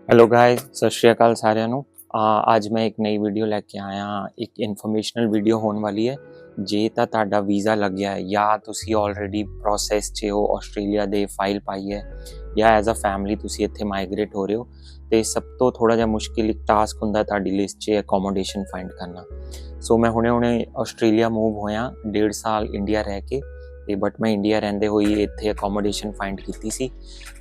Hello guys, ਸਤਿ ਸ਼੍ਰੀ ਅਕਾਲ ਸਾਰਿਆਂ ਨੂੰ। ਅੱਜ ਮੈਂ ਇੱਕ ਨਈ ਵੀਡੀਓ ਲੈ ਕੇ ਆਇਆ ਹਾਂ। ਇੱਕ ਇਨਫੋਰਮੇਸ਼ਨਲ ਵੀਡੀਓ ਹੋਣ ਵਾਲੀ ਹੈ। ਜੇ ਤਾਂ ਤੁਹਾਡਾ ਵੀਜ਼ਾ ਲੱਗਿਆ ਹੈ ਜਾਂ ਤੁਸੀਂ ਆਲਰੇਡੀ ਪ੍ਰੋਸੈਸ 'ਚ ਹੋ, ਆਸਟ੍ਰੇਲੀਆ ਦੇ ਫਾਈਲ ਪਾਈ ਹੈ ਜਾਂ ਐਜ਼ ਅ ਫੈਮਿਲੀ ਤੁਸੀਂ ਇੱਥੇ ਮਾਈਗ੍ਰੇਟ ਹੋ ਰਹੇ ਹੋ, ਤੇ ਸਭ ਤੋਂ ਥੋੜ੍ਹਾ ਜਿਹਾ ਮੁਸ਼ਕਿਲ ਇੱਕ ਟਾਸਕ ਹੁੰਦਾ ਤੁਹਾਡੀ ਲਿਸਟ 'ਚ ਅਕੋਮੋਡੇਸ਼ਨ ਫਾਈਂਡ ਕਰਨਾ। ਸੋ ਮੈਂ ਹੁਣੇ ਆਸਟ੍ਰੇਲੀਆ ਮੂਵ ਹੋਇਆ 1.5 ਸਾਲ ਇੰਡੀਆ ਰਹਿ ਕੇ, ਤੇ ਬਟ ਮੈਂ ਇੰਡੀਆ ਰਹਿੰਦੇ ਹੋਈ ਇੱਥੇ ਅਕੋਮੋਡੇਸ਼ਨ ਫਾਈਂਡ ਕੀਤੀ ਸੀ।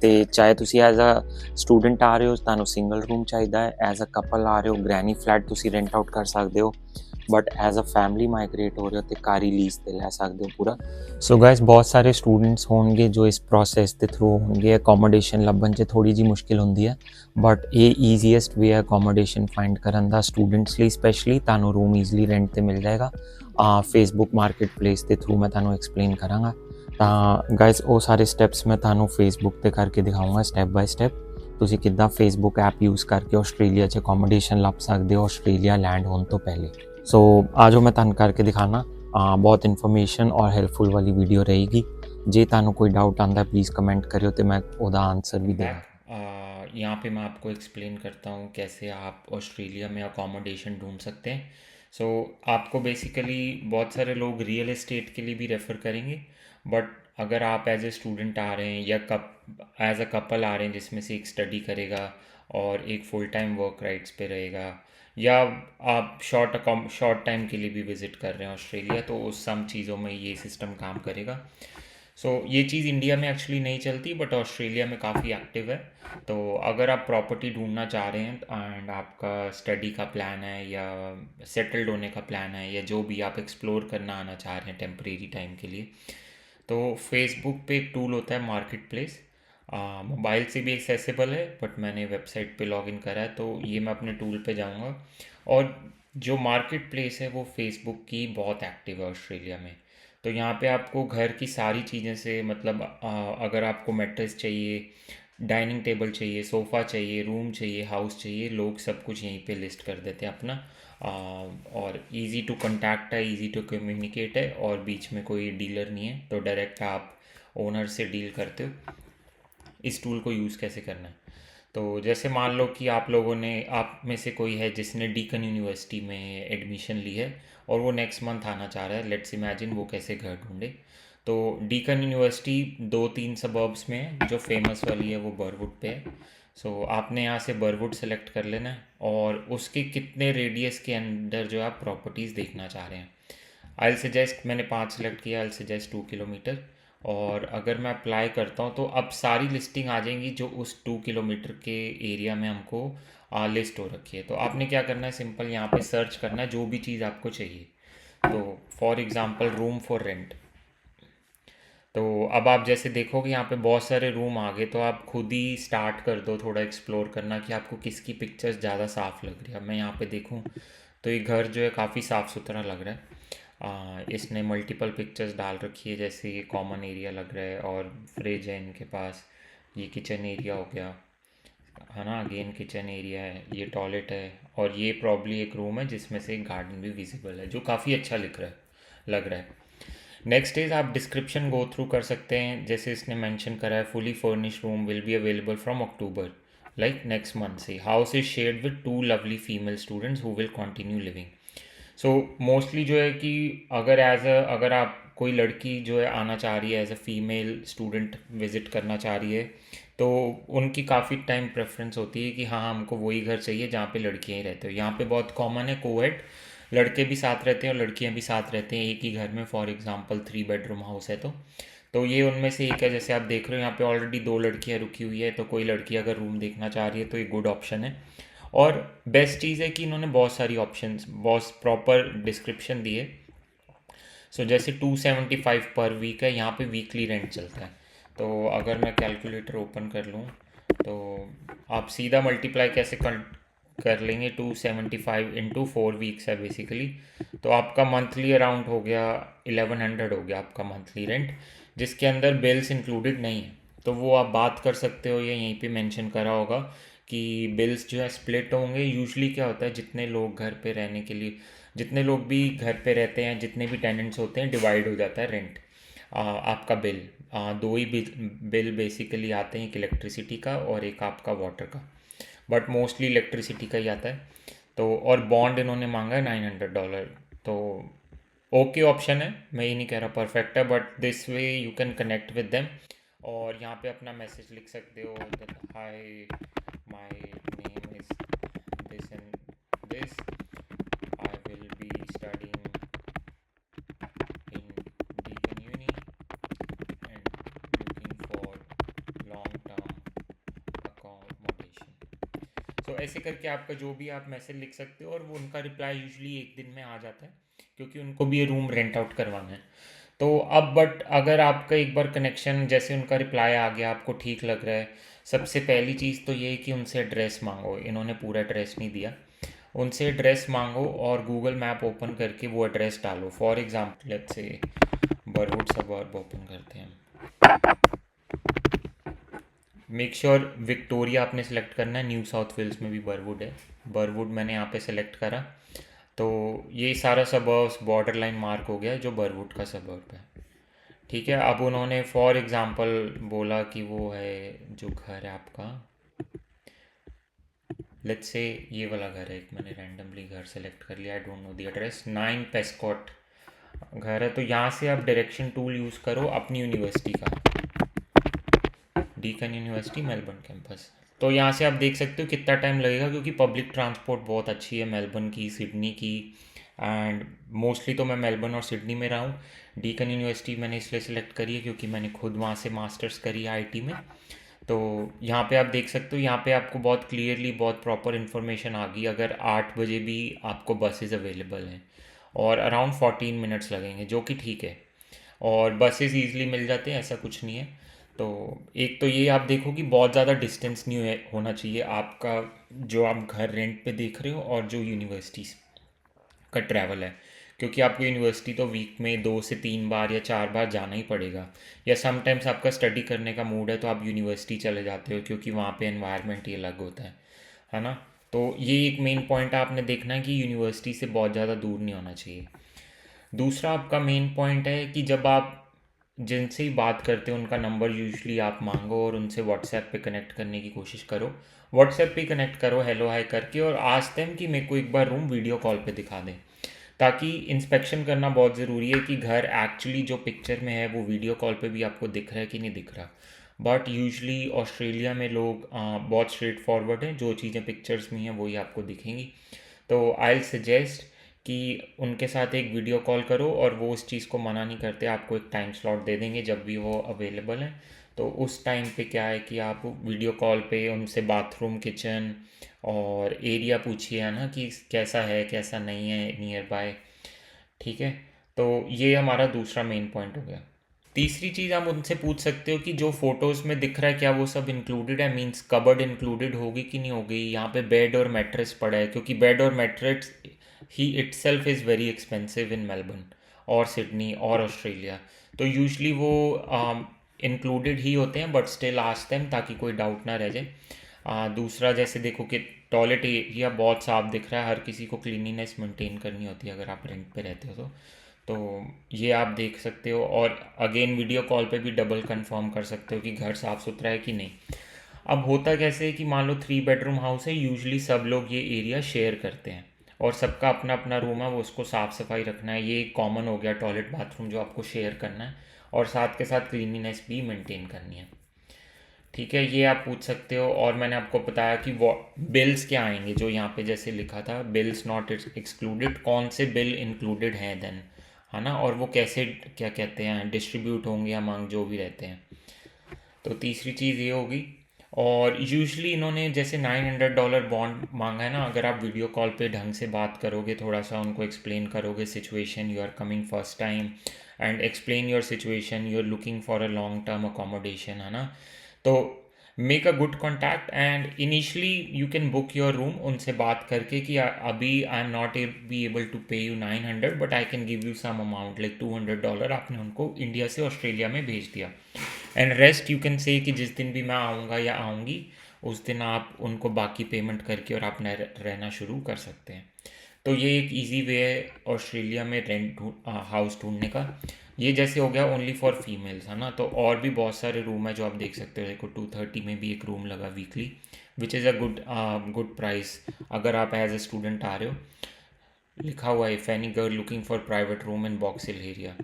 ਤੇ ਚਾਹੇ ਤੁਸੀਂ ਐਜ਼ ਅ ਸਟੂਡੈਂਟ ਆ ਰਹੇ ਹੋ, ਤੁਹਾਨੂੰ ਸਿੰਗਲ ਰੂਮ ਚਾਹੀਦਾ ਹੈ। ਐਜ਼ ਅ ਕਪਲ ਆ ਰਹੇ ਹੋ, ਗ੍ਰੈਨੀ ਫਲੈਟ ਤੁਸੀਂ ਰੈਂਟ ਆਊਟ ਕਰ ਸਕਦੇ ਹੋ। But as a family migrate ਹੋ ਰਹੇ ਹੋ ਤੇ ਕਾਰ ਹੀ ਲੀਜ਼ 'ਤੇ ਲੈ ਸਕਦੇ ਹੋ ਪੂਰਾ। ਸੋ ਗਾਇਸ, ਬਹੁਤ ਸਾਰੇ ਸਟੂਡੈਂਟਸ ਹੋਣਗੇ ਜੋ ਇਸ ਪ੍ਰੋਸੈਸ ਦੇ ਥਰੂ ਹੋਣਗੇ। ਅਕੋਮੋਡੇਸ਼ਨ ਲੱਭਣ 'ਚ ਥੋੜ੍ਹੀ ਜਿਹੀ ਮੁਸ਼ਕਿਲ ਹੁੰਦੀ ਹੈ, ਬਟ ਇਹ ਈਜ਼ੀਐਸਟ ਵੇ ਹੈ ਅਕੋਮੋਡੇਸ਼ਨ ਫਾਈਂਡ ਕਰਨ ਦਾ ਸਟੂਡੈਂਟਸ ਲਈ। ਸਪੈਸ਼ਲੀ ਤੁਹਾਨੂੰ ਰੂਮ ਈਜ਼ਲੀ ਰੈਂਟ 'ਤੇ ਮਿਲ ਜਾਏਗਾ। ਫੇਸਬੁੱਕ ਮਾਰਕੀਟ ਪਲੇਸ ਦੇ ਥਰੂ ਮੈਂ ਤੁਹਾਨੂੰ ਐਕਸਪਲੇਨ ਕਰਾਂਗਾ। ਤਾਂ ਗਾਇਸ, ਉਹ ਸਾਰੇ ਸਟੈਪਸ ਮੈਂ ਤੁਹਾਨੂੰ ਫੇਸਬੁੱਕ 'ਤੇ ਕਰਕੇ ਦਿਖਾਊਂਗਾ ਸਟੈਪ ਬਾਏ ਸਟੈਪ। ਤੁਸੀਂ ਕਿੱਦਾਂ ਫੇਸਬੁੱਕ ਐਪ ਯੂਜ਼ ਕਰਕੇ ਆਸਟ੍ਰੇਲੀਆ 'ਚ ਅਕੋਮੋਡੇਸ਼ਨ ਲੱਭ ਸਕਦੇ ਹੋ ਆਸਟ੍ਰੇਲੀਆ ਲੈਂਡ ਹੋਣ ਤੋਂ ਪਹਿਲੇ। ਸੋ ਆ ਜਾਓ, ਮੈਂ ਤੁਹਾਨੂੰ ਕਰਕੇ ਦਿਖਾਣਾ। ਬਹੁਤ ਇਨਫੋਰਮੇਸ਼ਨ ਔਰ ਹੈਲਪਫੁਲ वाली वीडियो रहेगी। जे ਤੁਹਾਨੂੰ कोई डाउट आता है प्लीज़ कमेंट करियो तो मैं ਉਹਦਾ आंसर भी देगा। यहाँ पे मैं आपको एक्सप्लेन करता हूँ कैसे आप ऑस्ट्रेलिया में अकोमोडेशन ढूंढ सकते हैं। सो आपको बेसिकली बहुत सारे लोग रियल एस्टेट के लिए भी रेफ़र करेंगे, बट अगर आप एज ए स्टूडेंट आ रहे हैं या एज अ कपल आ रहे हैं जिसमें से एक स्टडी करेगा और एक फुल टाइम वर्क राइट्स पे रहेगा, या आप शॉर्ट टाइम के लिए भी विज़िट कर रहे हैं ऑस्ट्रेलिया, तो उस सम चीज़ों में ये सिस्टम काम करेगा। सो ये चीज़ इंडिया में एक्चुअली नहीं चलती, बट ऑस्ट्रेलिया में काफ़ी एक्टिव है। तो अगर आप प्रॉपर्टी ढूंढना चाह रहे हैं एंड आपका स्टडी का प्लान है या सेटल्ड होने का प्लान है या जो भी आप एक्सप्लोर करना आना चाह रहे हैं टेम्परेरी टाइम के लिए, तो फेसबुक पे एक टूल होता है मार्केट प्लेस। मोबाइल से भी एक्सेसिबल है, बट मैंने वेबसाइट पे लॉगिन करा है, तो ये मैं अपने टूल पे जाऊँगा। और जो मार्केट प्लेस है वो फेसबुक की बहुत एक्टिव है ऑस्ट्रेलिया में। तो यहाँ पे आपको घर की सारी चीज़ें से मतलब अगर आपको मैट्रेस चाहिए, डाइनिंग टेबल चाहिए, सोफ़ा चाहिए, रूम चाहिए, हाउस चाहिए, लोग सब कुछ यहीं पे लिस्ट कर देते हैं अपना। और इजी टू कांटेक्ट है, इजी टू कम्युनिकेट है, और बीच में कोई डीलर नहीं है, तो डायरेक्ट आप ओनर से डील करते हो। इस टूल को यूज़ कैसे करना है, तो जैसे मान लो कि आप लोगों ने, आप में से कोई है जिसने डीकन यूनिवर्सिटी में एडमिशन ली है और वो नेक्स्ट मंथ आना चाह रहा है, लेट्स इमेजिन वो कैसे घर ढूंढे। तो डीकन यूनिवर्सिटी 2-3 सबर्ब्स में है। जो फेमस वाली है वो बरवुड पे है। सो आपने यहाँ से बरवुड सेलेक्ट कर लेना है और उसके कितने रेडियस के अंदर जो आप प्रॉपर्टीज़ देखना चाह रहे हैं। आई सजेस्ट, मैंने 5 सेलेक्ट किया, आई सजेस्ट 2 किलोमीटर। और अगर मैं अप्लाई करता हूँ तो अब सारी लिस्टिंग आ जाएंगी जो उस 2 किलोमीटर के एरिया में हमको लिस्ट हो रखी है। तो आपने क्या करना है, सिंपल यहाँ पे सर्च करना है जो भी चीज़ आपको चाहिए। तो for example room for rent. तो अब आप जैसे देखोगे यहाँ पे बहुत सारे रूम आ गए, तो आप खुद ही स्टार्ट कर दो थोड़ा एक्सप्लोर करना कि आपको किसकी पिक्चर्स ज़्यादा साफ़ लग रही है। अब मैं यहाँ पे देखूँ तो ये घर जो है काफ़ी साफ़ सुथरा लग रहा है। इसने मल्टीपल पिक्चर्स डाल रखी है, जैसे ये कॉमन एरिया लग रहा है और फ्रिज है इनके पास, ये किचन एरिया हो गया है ना, अगेन किचन एरिया है, ये टॉयलेट है, और ये प्रॉब्ली एक रूम है जिसमें से एक गार्डन भी विजिबल है जो काफ़ी अच्छा लग रहा है। नेक्स्ट इज़ आप डिस्क्रिप्शन गो थ्रू कर सकते हैं। जैसे इसने मेंशन करा है, fully furnished room will be available from October, like next month से। House is shared with 2 lovely female students who will continue living. So mostly जो है कि अगर आप कोई लड़की जो है आना चाह रही है as a female student visit करना चाह रही है, तो उनकी काफ़ी टाइम प्रेफरेंस होती है कि हाँ हमको वही घर चाहिए जहाँ पे लड़कियाँ ही रहते हो। यहाँ पे बहुत कॉमन है कोएड, लड़के भी साथ रहते हैं और लड़कियाँ भी साथ रहते हैं एक ही घर में। फॉर एग्जांपल 3 बेडरूम हाउस है तो ये उनमें से एक है। जैसे आप देख रहे हो यहाँ पे ऑलरेडी 2 लड़कियाँ रुकी हुई है, तो कोई लड़की अगर रूम देखना चाह रही है तो ये गुड ऑप्शन है। और बेस्ट चीज़ है कि इन्होंने बहुत सारी ऑप्शंस, बहुत प्रॉपर डिस्क्रिप्शन दी है। सो जैसे 275 पर वीक है, यहाँ पे वीकली रेंट चलता है। तो अगर मैं कैलकुलेटर ओपन कर लूँ तो आप सीधा मल्टीप्लाई कैसे कर लेंगे, 275 इंटू 4 वीक्स है बेसिकली। तो आपका मंथली अराउंड हो गया 1100 हो गया आपका मंथली रेंट, जिसके अंदर बिल्स इंक्लूडेड नहीं है। तो वो आप बात कर सकते हो, या यहीं पे मेंशन करा होगा कि बिल्स जो है स्प्लिट होंगे। यूजुअली क्या होता है, जितने लोग घर पे रहने के लिए, जितने लोग भी घर पे रहते हैं, जितने भी टेनेंट्स होते हैं, डिवाइड हो जाता है रेंट। आपका बिल, 2 ही बिल बेसिकली आते हैं, एक इलेक्ट्रिसिटी का और एक आपका वाटर का। बट मोस्टली इलेक्ट्रिसिटी का ही आता है। तो और बॉन्ड इन्होंने मांगा है $900। तो ओके ऑप्शन है, मैं ये नहीं कह रहा परफेक्ट है, but this way you can connect with them. और यहाँ पे अपना मैसेज लिख सकते हो, hi my name is this and this, I will be studying in Deakin Uni and looking for long term accommodation। सो ऐसे करके आपका जो भी आप मैसेज लिख सकते हो, और वो उनका रिप्लाई यूजुअली एक दिन में आ जाता है, क्योंकि उनको भी ये रूम रेंट आउट करवाना है। तो अब बट अगर आपका एक बार कनेक्शन, जैसे उनका रिप्लाई आ गया, आपको ठीक लग रहा है, सबसे पहली चीज़ तो ये है कि उनसे एड्रेस मांगो। इन्होंने पूरा एड्रेस नहीं दिया, उनसे एड्रेस मांगो और गूगल मैप ओपन करके वो एड्रेस डालो। For example let's say बरवुड suburb open करते हैं। मेक श्योर विक्टोरिया आपने सेलेक्ट करना है, न्यू साउथ वेल्स में भी बरवुड है। बरवुड मैंने यहाँ पे सेलेक्ट करा, तो ये सारा सबर्ब्स बॉर्डर लाइन मार्क हो गया जो बरवुड का सबर्ब है। ठीक है, अब उन्होंने फॉर एग्जांपल बोला कि वो है जो घर है आपका, लेट्स से ये वाला घर है, एक मैंने रैंडमली घर सेलेक्ट कर लिया, I don't know the address, 9 पेस्कॉट घर है। तो यहाँ से आप डायरेक्शन टूल यूज़ करो अपनी यूनिवर्सिटी का, डीकन यूनिवर्सिटी मेलबर्न कैंपस। तो यहाँ से आप देख सकते हो कितना टाइम लगेगा, क्योंकि पब्लिक ट्रांसपोर्ट बहुत अच्छी है मेलबर्न की, सिडनी की, एंड मोस्टली तो मैं मेलबर्न और सिडनी में रहा हूँ। डीकन यूनिवर्सिटी मैंने इसलिए सेलेक्ट करी है क्योंकि मैंने खुद वहाँ से मास्टर्स करी है आईटी में। तो यहाँ पे आप देख सकते हो, यहाँ पे आपको बहुत क्लियरली बहुत प्रॉपर इन्फॉर्मेशन आ गई। अगर 8 बजे भी आपको बसेस अवेलेबल हैं, और अराउंड 14 मिनट्स लगेंगे, जो कि ठीक है, और बसेस ईज़िली मिल जाते हैं, ऐसा कुछ नहीं है। तो एक तो ये आप देखो कि बहुत ज़्यादा डिस्टेंस नहीं होना चाहिए आपका, जो आप घर रेंट पे देख रहे हो और जो यूनिवर्सिटीज़ का ट्रैवल है, क्योंकि आपको यूनिवर्सिटी तो वीक में 2 से 3 बार या 4 बार जाना ही पड़ेगा। या समटाइम्स आपका स्टडी करने का मूड है तो आप यूनिवर्सिटी चले जाते हो, क्योंकि वहाँ पे एनवायरनमेंट ही अलग होता है ना। तो ये एक मेन पॉइंट आपने देखना है कि यूनिवर्सिटी से बहुत ज़्यादा दूर नहीं होना चाहिए। दूसरा आपका मेन पॉइंट है कि जब आप जिनसे ही बात करते हो उनका नंबर यूजुअली आप मांगो और उनसे व्हाट्सएप पे कनेक्ट करने की कोशिश करो। व्हाट्सएप पे कनेक्ट करो हेलो हाय करके, और आज देम कि मेरे को एक बार रूम वीडियो कॉल पे दिखा दें, ताकि इंस्पेक्शन करना बहुत ज़रूरी है कि घर एक्चुअली जो पिक्चर में है वो वीडियो कॉल पे भी आपको दिख रहा है कि नहीं दिख रहा। बट यूजुअली ऑस्ट्रेलिया में लोग बहुत स्ट्रेट फॉरवर्ड हैं, जो चीज़ें पिक्चर्स में हैं वही आपको दिखेंगी। तो आई सजेस्ट कि उनके साथ एक वीडियो कॉल करो, और वो उस चीज़ को मना नहीं करते, आपको एक टाइम स्लॉट दे देंगे जब भी वो अवेलेबल है। तो उस टाइम पे क्या है कि आप वीडियो कॉल पे उनसे बाथरूम, किचन और एरिया पूछिए, है ना, कि कैसा है कैसा नहीं है नियर बाय। ठीक है, तो ये हमारा दूसरा मेन पॉइंट हो गया। तीसरी चीज़ आप उनसे पूछ सकते हो कि जो फोटोज़ में दिख रहा है क्या वो सब इंक्लूडेड है, मींस कबर्ड इंक्लूडेड होगी कि नहीं होगी, यहाँ पे बेड और मैट्रेस पड़ा है, क्योंकि बेड और mattress he itself is very expensive in Melbourne और सिडनी और ऑस्ट्रेलिया। तो यूजली वो इंक्लूडेड ही होते हैं, बट स्टिल आस्क देम ताकि कोई डाउट ना रह जाए। दूसरा जैसे देखो कि टॉयलेट एरिया बहुत साफ दिख रहा है, हर किसी को क्लीनिनेस मेंटेन करनी होती है अगर आप रेंट पे रहते हो तो ये आप देख सकते हो, और अगेन वीडियो कॉल पे भी डबल कंफर्म कर सकते हो कि घर साफ़ सुथरा है कि नहीं। अब होता कैसे है कि मान लो 3 बेडरूम हाउस है, यूजुअली सब लोग ये एरिया शेयर करते हैं, और सबका अपना अपना रूम है, वो उसको साफ़ सफाई रखना है, ये कॉमन हो गया टॉयलेट बाथरूम जो आपको शेयर करना है, और साथ के साथ क्लीनिनेस भी मेंटेन करनी है। ठीक है, ये आप पूछ सकते हो। और मैंने आपको बताया कि वो बिल्स क्या आएंगे, जो यहाँ पे जैसे लिखा था बिल्स नॉट एक्सक्लूडेड, कौन से बिल इंक्लूडेड हैं देन, है ना, और वो कैसे क्या कहते हैं डिस्ट्रीब्यूट होंगे अमंग जो भी रहते हैं। तो तीसरी चीज़ ये होगी। और यूजुअली इन्होंने जैसे $900 बॉन्ड मांगा है ना, अगर आप वीडियो कॉल पे ढंग से बात करोगे, थोड़ा सा उनको एक्सप्लेन करोगे situation, you are coming first time and explain your situation, you are looking for a long term accommodation, है ना, तो make a good contact and initially you can book your room उनसे बात करके कि अभी I am not be able to pay you 900 but I can give you some amount like $200, आपने उनको इंडिया से ऑस्ट्रेलिया में भेज दिया, and rest you can say कि जिस दिन भी मैं आऊँगा या आऊँगी उस दिन आप उनको बाकी पेमेंट करके और आप रहना शुरू कर सकते हैं। तो ये एक इजी वे है ऑस्ट्रेलिया में रेंट हाउस ढूंढने का। ये जैसे हो गया ओनली फॉर फीमेल्स, है ना, तो और भी बहुत सारे रूम है जो आप देख सकते हो। देखो 230 में भी एक रूम लगा weekly, which is a good price अगर आप एज ए स्टूडेंट आ रहे हो। लिखा हुआ है if any girl looking for private room in box hill area.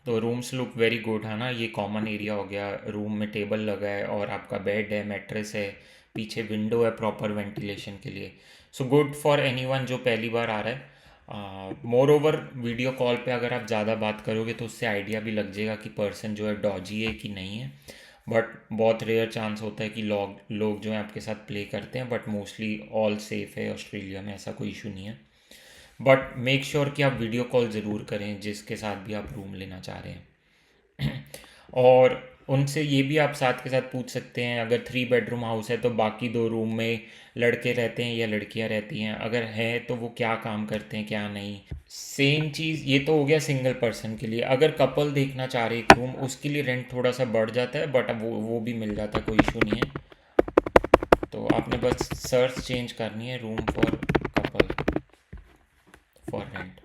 तो रूम्स लुक वेरी गुड है ना, ये कॉमन एरिया हो गया, रूम में टेबल लगा है और आपका बेड है, मैट्रेस है, पीछे विंडो है प्रॉपर वेंटिलेशन के लिए। सो गुड फॉर एनीवन जो पहली बार आ रहा है। मोर ओवर वीडियो कॉल पे अगर आप ज़्यादा बात करोगे तो उससे आइडिया भी लग जाएगा कि पर्सन जो है डॉजी है कि नहीं है। बट बहुत रेयर चांस होता है कि लोग जो है आपके साथ प्ले करते हैं, बट मोस्टली ऑल सेफ है ऑस्ट्रेलिया में, ऐसा कोई इशू नहीं है। बट मेक श्योर कि आप वीडियो कॉल ज़रूर करें जिसके साथ भी आप रूम लेना चाह रहे हैं। और उनसे ये भी आप साथ के साथ पूछ सकते हैं, अगर 3 बेडरूम हाउस है तो बाकी 2 रूम में लड़के रहते हैं या लड़कियां रहती हैं, अगर है तो वो क्या काम करते हैं क्या नहीं। सेम चीज़ ये तो हो गया सिंगल पर्सन के लिए। अगर कपल देखना चाह रहे एक रूम, उसके लिए रेंट थोड़ा सा बढ़ जाता है, बट अब वो भी मिल जाता है, कोई इशू नहीं है। तो आपने बस सर्च चेंज करनी है, room for couple for rent.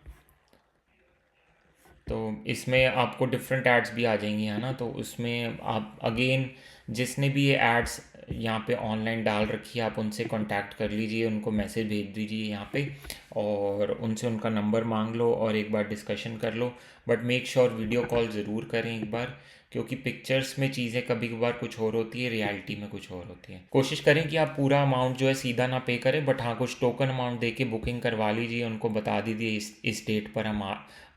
तो इसमें आपको डिफरेंट एड्स भी आ जाएंगी है ना, तो उसमें आप अगेन जिसने भी ये एड्स यहाँ पे ऑनलाइन डाल रखी है आप उनसे कांटेक्ट कर लीजिए, उनको मैसेज भेज दीजिए यहाँ पे और उनसे उनका नंबर मांग लो और एक बार डिस्कशन कर लो। But make sure video call ज़रूर करें एक बार, क्योंकि पिक्चर्स में चीज़ें कभी कभार कुछ और होती है, रियलिटी में कुछ और होती है। कोशिश करें कि आप पूरा अमाउंट जो है सीधा ना पे करें, बट हाँ कुछ टोकन अमाउंट दे के बुकिंग करवा लीजिए, उनको बता दीजिए इस डेट पर हम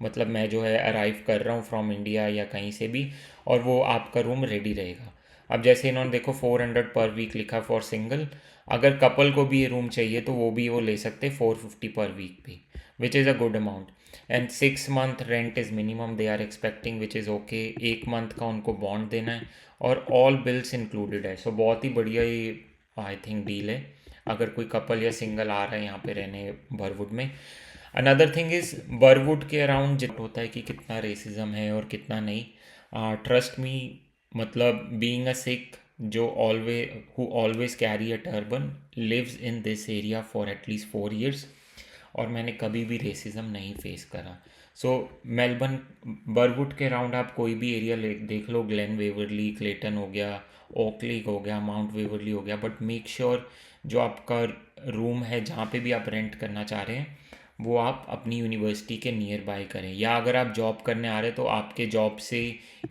मतलब मैं जो है अराइव कर रहा हूँ फ्रॉम इंडिया या कहीं से भी, और वो आपका रूम रेडी रहेगा। अब जैसे इन्होंने देखो 400 पर वीक लिखा फॉर सिंगल, अगर कपल को भी ये रूम चाहिए तो वो भी वो ले सकते 450 पर वीक भी, which is a good amount. And 6 month rent is minimum they are expecting, which is okay. 1 month का उनको बॉन्ड देना है और ऑल बिल्स इंक्लूडेड है। सो बहुत ही बढ़िया ये आई थिंक डील है अगर कोई कपल या सिंगल आ रहा है यहाँ पे रहने बरवुड में। अनदर थिंग इज़ बरवुड के अराउंड जितना होता है कि कितना रेसिज्म है और कितना नहीं। ट्रस्ट मी, मतलब बीइंग अ सिख जो always carry a turban lives in this area for at least 4 years, और मैंने कभी भी रेसिज्म नहीं फेस करा। सो मेलबर्न बरवुड के अराउंड आप कोई भी एरिया देख लो, ग्लेन वेवरली, क्लेटन हो गया, ओकली हो गया, माउंट वेवरली हो गया, बट मेक श्योर जो आपका रूम है जहाँ पे भी आप रेंट करना चाह रहे हैं वो आप अपनी यूनिवर्सिटी के नियर बाय करें, या अगर आप जॉब करने आ रहे हैं तो आपके जॉब से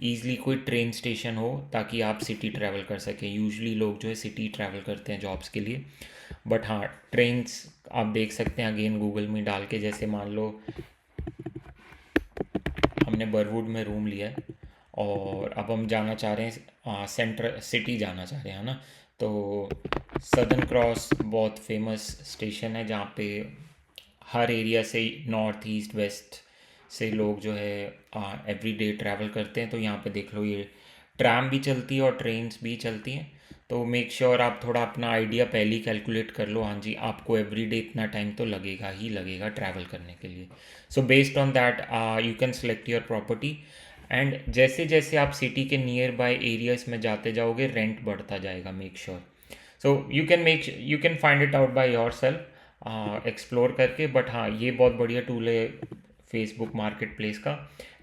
ईज़िली कोई ट्रेन स्टेशन हो ताकि आप सिटी ट्रैवल कर सकें। यूजुअली लोग जो है सिटी ट्रैवल करते हैं जॉब्स के लिए, बट हाँ ट्रेन्स आप देख सकते हैं अगेन गूगल में डाल के। जैसे मान लो हमने बरवुड में रूम लिया है और अब हम जाना चाह रहे हैं सेंट्रल सिटी जाना चाह रहे हैं ना, तो सदर्न क्रॉस बहुत फेमस स्टेशन है जहाँ पे हर एरिया से नॉर्थ ईस्ट वेस्ट से लोग जो है एवरी डे ट्रैवल करते हैं। तो यहाँ पे देख लो ये ट्रैम भी चलती है और ट्रेन्स भी चलती हैं। तो मेक श्योर आप थोड़ा अपना आइडिया पहले ही कैलकुलेट कर लो, हाँ जी आपको एवरी डे इतना टाइम तो लगेगा ही लगेगा ट्रैवल करने के लिए। So based on that you can select your property, and जैसे जैसे आप सिटी के नियर बाय एरियाज में जाते जाओगे रेंट बढ़ता जाएगा। Make sure so you can find it out by your self explore करके। बट हाँ ये बहुत बढ़िया टूल है फेसबुक मार्केट प्लेस का,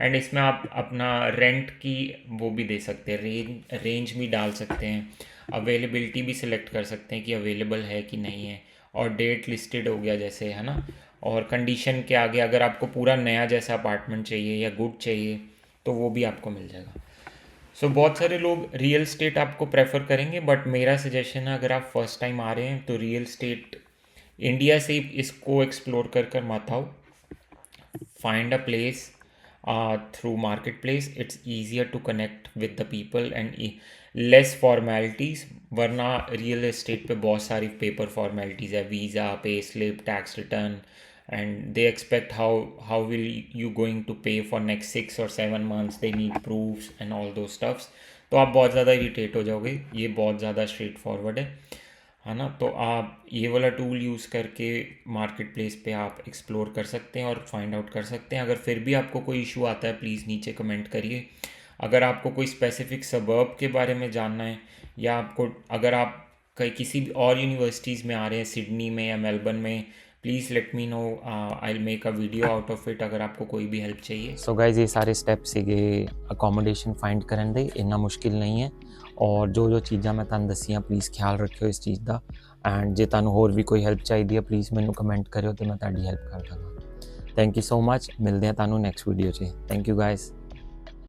एंड इसमें आप अपना रेंट की वो भी दे सकते हैं, रेंज भी डाल सकते हैं, अवेलेबिलिटी भी सिलेक्ट कर सकते हैं कि अवेलेबल है कि नहीं है, और डेट लिस्टेड हो गया जैसे है ना, और कंडीशन के आगे अगर आपको पूरा नया जैसा अपार्टमेंट चाहिए या गुड चाहिए तो वो भी आपको मिल जाएगा। सो बहुत सारे लोग रियल स्टेट आपको प्रेफर करेंगे, बट मेरा सजेशन है अगर आप फर्स्ट टाइम आ रहे हैं तो रियल स्टेट इंडिया से इसको एक्सप्लोर कर मत आओ। find a place through marketplace, it's easier to connect with the people and less formalities, वरना रियल एस्टेट पे बहुत सारी पेपर फॉर्मेलिटीज़ है, visa, pay slip, tax return, and they expect how will you going to pay for next 6 or 7 months, they need proofs and all those stuffs। तो आप बहुत ज़्यादा irritate हो जाओगे, ये बहुत ज़्यादा स्ट्रेट फॉरवर्ड है ना। तो आप ये वाला टूल यूज़ करके मार्केट प्लेस पे आप एक्सप्लोर कर सकते हैं और फाइंड आउट कर सकते हैं। अगर फिर भी आपको कोई इशू आता है प्लीज़ नीचे कमेंट करिए। अगर आपको कोई स्पेसिफिक सबर्ब के बारे में जानना है, या आपको अगर आप कहीं किसी भी और यूनिवर्सिटीज़ में आ रहे हैं, सिडनी में या मेलबर्न में, please let me know, I will make a video out of it अगर आपको कोई भी हेल्प चाहिए। सो गाइज ये सारे स्टेप्स सीगे अकोमोडेशन फाइंड करन दे इन्ना मुश्किल नहीं है, ਔਰ ਜੋ ਚੀਜ਼ਾਂ ਮੈਂ ਤੁਹਾਨੂੰ ਦੱਸੀਆਂ ਪਲੀਜ਼ ਖਿਆਲ ਰੱਖਿਓ ਇਸ ਚੀਜ਼ ਦਾ। ਐਂਡ ਜੇ ਤੁਹਾਨੂੰ ਹੋਰ ਵੀ ਕੋਈ ਹੈਲਪ ਚਾਹੀਦੀ ਹੈ ਪਲੀਜ਼ ਮੈਨੂੰ ਕਮੈਂਟ ਕਰਿਓ ਤੇ ਮੈਂ ਤੁਹਾਡੀ ਹੈਲਪ ਕਰ ਦਾਂਗਾ। Thank you so much. ਮਿਲਦੇ ਹਾਂ ਤੁਹਾਨੂੰ ਨੈਕਸਟ ਵੀਡੀਓ 'ਚ। Thank you guys.